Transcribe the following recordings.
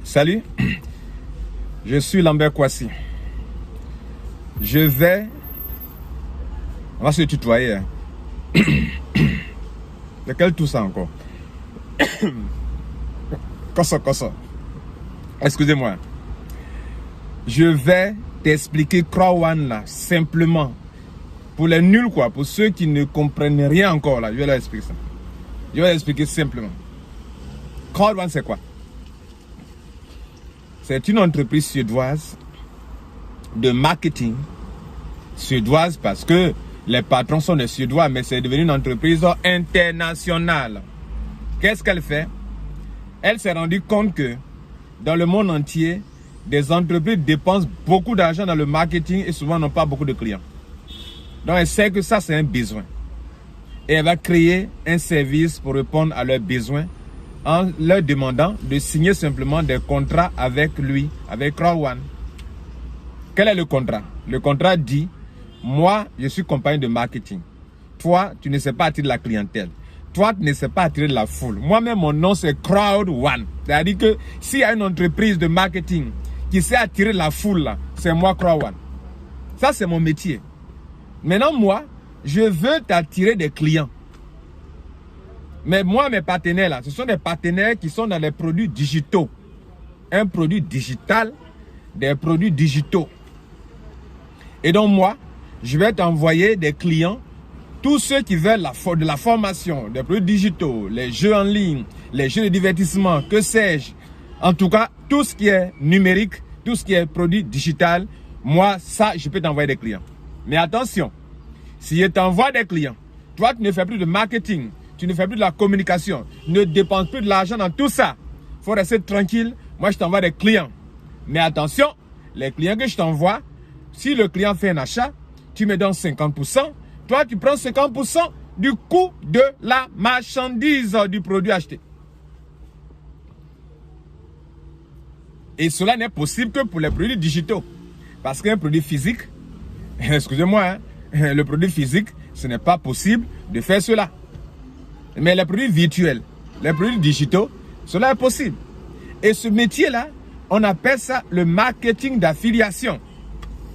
Salut, je suis Lambert Kouassi. On va se tutoyer. Hein. De quel tout ça encore? Kosso. Excusez-moi. Je vais t'expliquer Crowd One là, simplement. Pour les nuls quoi, pour ceux qui ne comprennent rien encore là, je vais leur expliquer ça. Je vais l'expliquer simplement. Crowd One c'est quoi? C'est une entreprise suédoise de marketing. Suédoise parce que les patrons sont des Suédois, mais c'est devenu une entreprise internationale. Qu'est-ce qu'elle fait? Elle s'est rendue compte que dans le monde entier, des entreprises dépensent beaucoup d'argent dans le marketing et souvent n'ont pas beaucoup de clients. Donc elle sait que ça c'est un besoin. Et elle va créer un service pour répondre à leurs besoins en leur demandant de signer simplement des contrats avec lui, avec Crowd One. Quel est le contrat? Le contrat dit, moi, je suis compagnie de marketing. Toi, tu ne sais pas attirer la clientèle. Toi, tu ne sais pas attirer la foule. Moi-même, mon nom, c'est Crowd One. C'est-à-dire que s'il y a une entreprise de marketing qui sait attirer la foule, c'est moi, Crowd One. Ça, c'est mon métier. Maintenant, moi, je veux t'attirer des clients. Mais moi, mes partenaires là, ce sont des partenaires qui sont dans les produits digitaux. Un produit digital, des produits digitaux. Et donc moi, je vais t'envoyer des clients, tous ceux qui veulent de la formation, des produits digitaux, les jeux en ligne, les jeux de divertissement, que sais-je. En tout cas, tout ce qui est numérique, tout ce qui est produit digital, moi, ça, je peux t'envoyer des clients. Mais attention, si je t'envoie des clients, toi, tu ne fais plus de marketing, tu ne fais plus de la communication, ne dépenses plus de l'argent dans tout ça. Il faut rester tranquille. Moi, je t'envoie des clients. Mais attention, les clients que je t'envoie, si le client fait un achat, tu me donnes 50%. Toi, tu prends 50% du coût de la marchandise du produit acheté. Et cela n'est possible que pour les produits digitaux. Parce qu'un produit physique, excusez-moi, hein, le produit physique, ce n'est pas possible de faire cela. Mais les produits virtuels, les produits digitaux, cela est possible. Et ce métier-là, on appelle ça le marketing d'affiliation.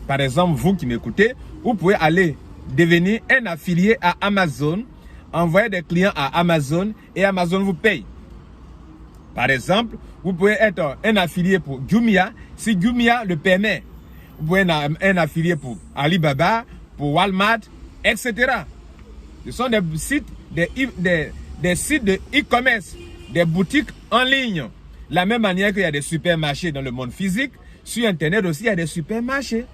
Par exemple, vous qui m'écoutez, vous pouvez aller devenir un affilié à Amazon, envoyer des clients à Amazon et Amazon vous paye. Par exemple, vous pouvez être un affilié pour Jumia si Jumia le permet. Vous pouvez être un affilié pour Alibaba, pour Walmart, etc. Ce sont des sites, des sites de e-commerce, des boutiques en ligne. De la même manière qu'il y a des supermarchés dans le monde physique, sur Internet aussi, il y a des supermarchés. De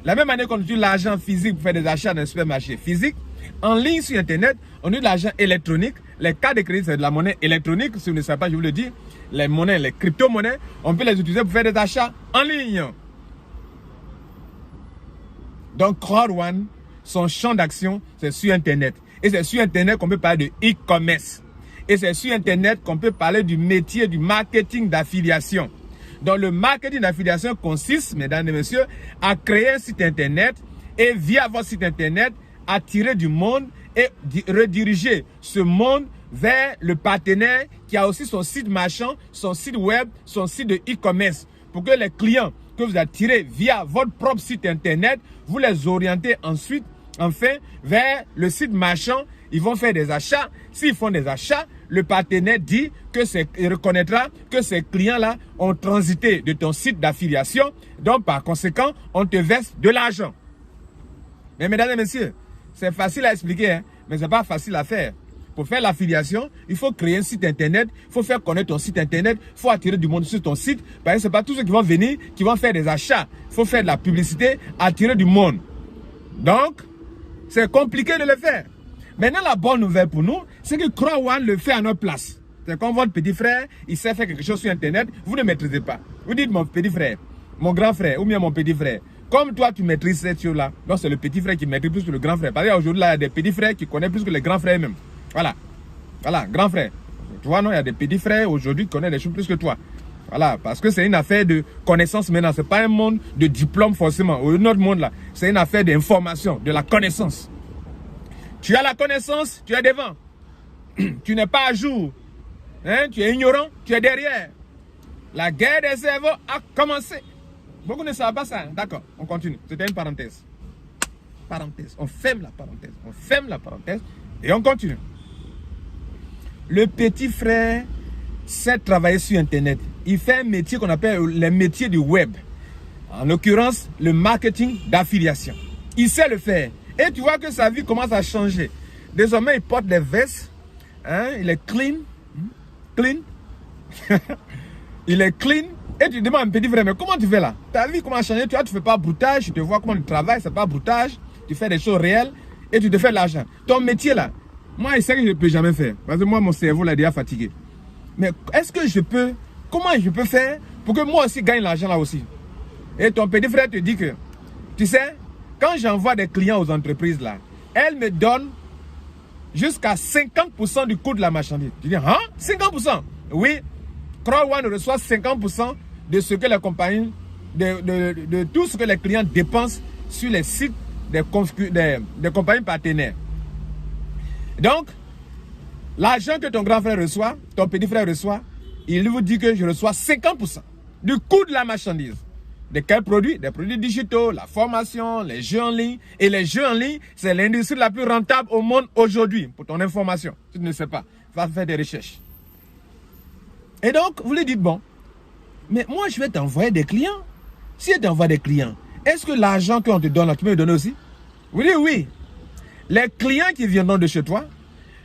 la même manière qu'on utilise l'argent physique pour faire des achats dans un supermarché physique, en ligne sur Internet, on utilise l'argent électronique. Les cartes de crédit, c'est de la monnaie électronique. Si vous ne savez pas, je vous le dis. Les monnaies, les crypto-monnaies, on peut les utiliser pour faire des achats en ligne. Donc, Crowd One, son champ d'action, c'est sur Internet. Et c'est sur Internet qu'on peut parler de e-commerce. Et c'est sur Internet qu'on peut parler du métier du marketing d'affiliation. Donc, le marketing d'affiliation consiste, mesdames et messieurs, à créer un site Internet et via votre site Internet, attirer du monde et rediriger ce monde vers le partenaire qui a aussi son site marchand, son site web, son site de e-commerce. Pour que les clients que vous attirez via votre propre site Internet, vous les orientez ensuite, enfin, vers le site marchand. Ils vont faire des achats. S'ils font des achats, le partenaire dit que il reconnaîtra que ces clients-là ont transité de ton site d'affiliation. Donc, par conséquent, on te verse de l'argent. Mais mesdames et messieurs, c'est facile à expliquer, hein, mais ce n'est pas facile à faire. Pour faire l'affiliation, il faut créer un site Internet, il faut faire connaître ton site Internet, il faut attirer du monde sur ton site. Parce que ce n'est pas tous ceux qui vont venir qui vont faire des achats. Il faut faire de la publicité, attirer du monde. Donc, c'est compliqué de le faire. Maintenant, la bonne nouvelle pour nous, c'est que Crowd One le fait à notre place. C'est comme votre petit frère, il sait faire quelque chose sur Internet, vous ne maîtrisez pas. Vous dites mon petit frère, mon grand frère ou bien mon petit frère. Comme toi, tu maîtrises cette chose-là, donc c'est le petit frère qui maîtrise plus que le grand frère. Parce qu'aujourd'hui, il y a des petits frères qui connaissent plus que les grands frères même. Voilà. Voilà, grand frère. Tu vois, non, il y a des petits frères aujourd'hui qui connaissent des choses plus que toi. Voilà, parce que c'est une affaire de connaissance maintenant. Ce n'est pas un monde de diplôme forcément. Ou un autre monde là. C'est une affaire d'information, de la connaissance. Tu as la connaissance, tu es devant. Tu n'es pas à jour. Hein? Tu es ignorant, tu es derrière. La guerre des cerveaux a commencé. Beaucoup ne savent pas ça. Hein? D'accord, on continue. C'était une parenthèse. Parenthèse. On ferme la parenthèse. On ferme la parenthèse et on continue. Le petit frère sait travailler sur Internet. Il fait un métier qu'on appelle les métiers du web. En l'occurrence, le marketing d'affiliation. Il sait le faire. Et tu vois que sa vie commence à changer. Désormais, il porte des vestes. Hein? Il est clean. Clean. Il est clean. Et tu demandes, petit frère, mais comment tu fais là? Ta vie commence à changer. Tu vois, tu ne fais pas broutage. Tu te vois comment tu travailles. Ce n'est pas broutage. Tu fais des choses réelles. Et tu te fais de l'argent. Ton métier là, moi, je sais que je ne peux jamais faire. Parce que moi, mon cerveau l'a déjà fatigué. Mais est-ce que je peux... Comment je peux faire pour que moi aussi gagne l'argent là aussi? Et ton petit frère te dit que, tu sais, quand j'envoie des clients aux entreprises là, elles me donnent jusqu'à 50% du coût de la marchandise. Tu dis, hein? 50%? Oui. Crowd1 reçoit 50% de ce que les compagnies, de tout ce que les clients dépensent sur les sites des compagnies partenaires. Donc, l'argent que ton grand frère reçoit, ton petit frère reçoit, il vous dit que je reçois 50% du coût de la marchandise. De quels produits? Des produits digitaux, la formation, les jeux en ligne. Et les jeux en ligne, c'est l'industrie la plus rentable au monde aujourd'hui. Pour ton information, si tu ne sais pas, va faire des recherches. Et donc, vous lui dites, bon, mais moi, je vais t'envoyer des clients. Si je t'envoie des clients, est-ce que l'argent qu'on te donne, là, tu peux me donner aussi? Oui, oui. Les clients qui viendront de chez toi,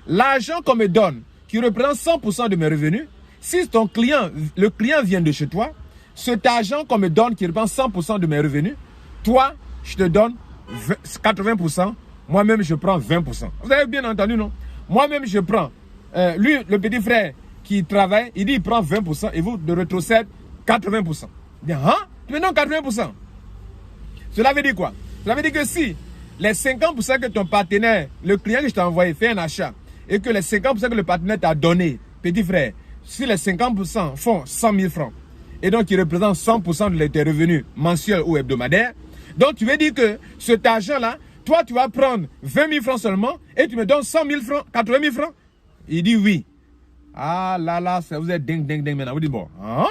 l'argent qu'on me donne, qui représente 100% de mes revenus, si ton client, le client vient de chez toi, cet argent qu'on me donne qui représente 100% de mes revenus, toi, je te donne 80%, moi-même je prends 20%. Vous avez bien entendu, non? Moi-même je prends, lui, le petit frère qui travaille, il dit il prend 20% et vous de rétrocède 80%. Il dit, hein? Tu me donnes 80%. Cela veut dire quoi? Cela veut dire que si les 50% que ton partenaire, le client que je t'ai envoyé, fait un achat, et que les 50% que le partenaire t'a donné, petit frère, si les 50% font 100 000 francs, et donc il représente 100% de tes revenus mensuels ou hebdomadaires, donc tu veux dire que cet argent-là, toi tu vas prendre 20 000 francs seulement, et tu me donnes 100 000 francs, 80 000 francs? Il dit oui. Ah là là, vous êtes dingue maintenant. Vous dites bon, hein?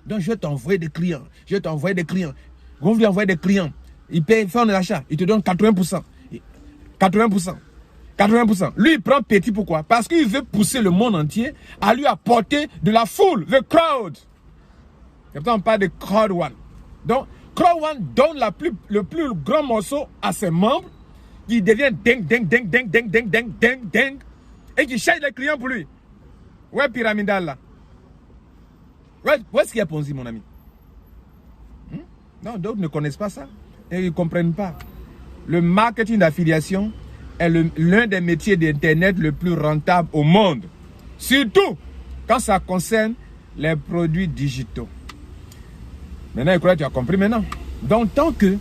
Donc je vais t'envoyer des clients, je vais t'envoyer des clients. Vous lui envoyer des clients, il paye, fait un achat, il te donne 80%. 80%. 80%. Lui, il prend petit, pourquoi? Parce qu'il veut pousser le monde entier à lui apporter de la foule, the crowd. Et pourtant, on parle de Crowd1. Donc, Crowd1 donne le plus grand morceau à ses membres, qui devient dingue, et qui cherche les clients pour lui. Ouais, pyramidal là. Ouais, où est-ce qu'il y a Ponzi, mon ami? Non, d'autres ne connaissent pas ça. Et ils ne comprennent pas. Le marketing d'affiliation est l'un des métiers d'Internet le plus rentable au monde. Surtout quand ça concerne les produits digitaux. Maintenant, je crois que tu as compris maintenant. Donc, tant que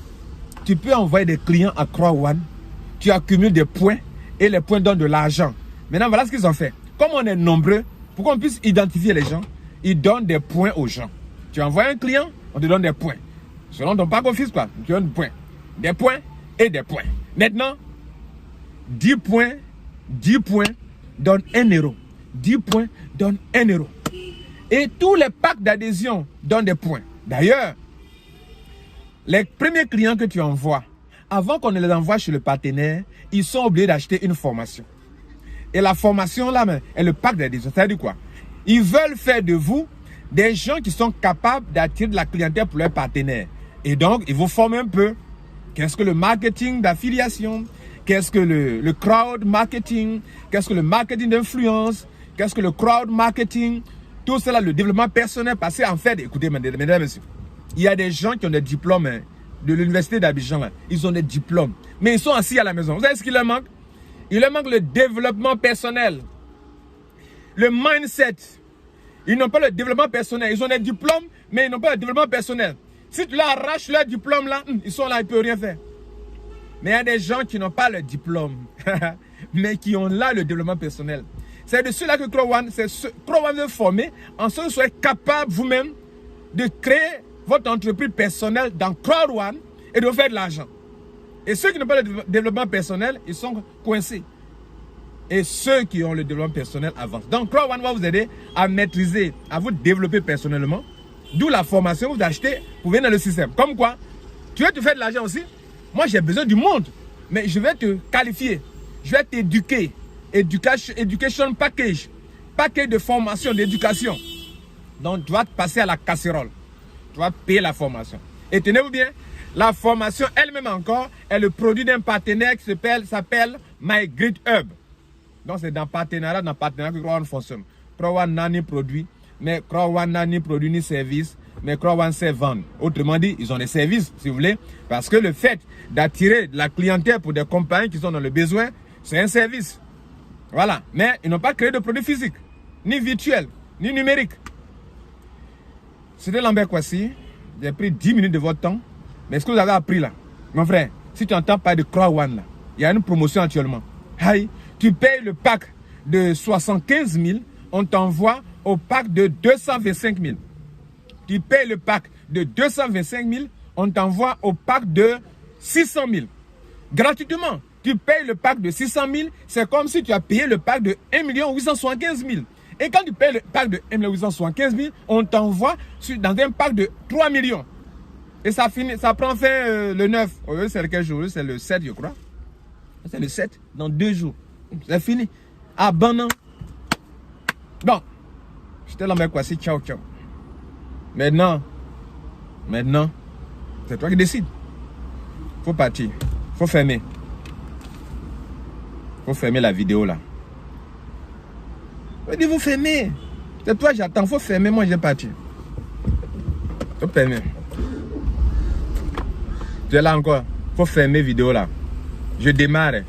tu peux envoyer des clients à Crowd1, tu accumules des points et les points donnent de l'argent. Maintenant, voilà ce qu'ils ont fait. Comme on est nombreux, pour qu'on puisse identifier les gens, ils donnent des points aux gens. Tu envoies un client, on te donne des points. Selon ton pack office, quoi, tu donnes des points. Des points et des points. Maintenant, 10 points donnent 1 euro. 10 points donnent 1 euro. Et tous les packs d'adhésion donnent des points. D'ailleurs, les premiers clients que tu envoies, avant qu'on ne les envoie chez le partenaire, ils sont obligés d'acheter une formation. Et la formation là, est le pack d'adhésion. Ça veut dire quoi? Ils veulent faire de vous des gens qui sont capables d'attirer de la clientèle pour leurs partenaires. Et donc, ils vous forment un peu. Qu'est-ce que le marketing d'affiliation? Qu'est-ce que le crowd marketing? Qu'est-ce que le marketing d'influence? Qu'est-ce que le crowd marketing? Tout cela, le développement personnel. Parce qu'en fait, écoutez, mesdames et messieurs, il y a des gens qui ont des diplômes de l'université d'Abidjan. Ils ont des diplômes. Mais ils sont assis à la maison. Vous savez ce qu'il leur manque? Il leur manque le développement personnel. Le mindset. Ils n'ont pas le développement personnel. Ils ont des diplômes, mais ils n'ont pas le développement personnel. Si tu leur arraches leur diplôme là, ils sont là, ils ne peuvent rien faire. Mais il y a des gens qui n'ont pas le diplôme, mais qui ont là le développement personnel. C'est de cela que Crowd1 veut former, en ce que vous soyez capable vous-même de créer votre entreprise personnelle dans Crowd1 et de faire de l'argent. Et ceux qui n'ont pas le développement personnel, ils sont coincés. Et ceux qui ont le développement personnel avancent. Donc Crowd1 va vous aider à maîtriser, à vous développer personnellement D'où la formation que vous achetez pour venir dans le système. Comme quoi, tu veux te faire de l'argent aussi? Moi, j'ai besoin du monde. Mais je vais te qualifier. Je vais t'éduquer. Education package. Package de formation, d'éducation. Donc, tu vas te passer à la casserole. Tu vas payer la formation. Et tenez-vous bien, la formation elle-même encore est le produit d'un partenaire qui s'appelle My Grid Hub. Donc, c'est dans partenariat que Crowan fonctionne. Crowan n'a ni produit, mais Crowan n'a ni produit ni service, mais Crowan sait vendre. Autrement dit, ils ont des services, si vous voulez, parce que le fait d'attirer de la clientèle pour des compagnies qui sont dans le besoin, c'est un service. Voilà. Mais ils n'ont pas créé de produits physiques, ni virtuels, ni numériques. C'était Lambert Kouassi. J'ai pris 10 minutes de votre temps. Mais ce que vous avez appris là, mon frère, si tu entends parler de Crowan là, il y a une promotion actuellement. Aïe, tu payes le pack de 75 000, on t'envoie au pack de 225 000. Tu payes le pack de 225 000, on t'envoie au pack de 600 000. Gratuitement. Tu payes le pack de 600 000, c'est comme si tu as payé le pack de 1 875 000. Et quand tu payes le pack de 1 875 000, on t'envoie dans un pack de 3 millions. Et ça finit, ça prend fin le 9. C'est quel jour? C'est le 7, je crois. C'est le 7, dans 2 jours. C'est fini. Ah, bon, non. Bon. J'étais là, mais quoi, c'est ciao, ciao. Maintenant, c'est toi qui décides. Faut partir. Faut fermer. Faut fermer la vidéo là. Je dis, vous fermez. C'est toi, j'attends. Faut fermer. Moi, j'ai parti. Faut fermer. Tu es là encore. Faut fermer vidéo là. Je démarre.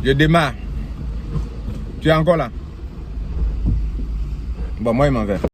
Je démarre. Tu es encore là. Bon, moi, il m'en va.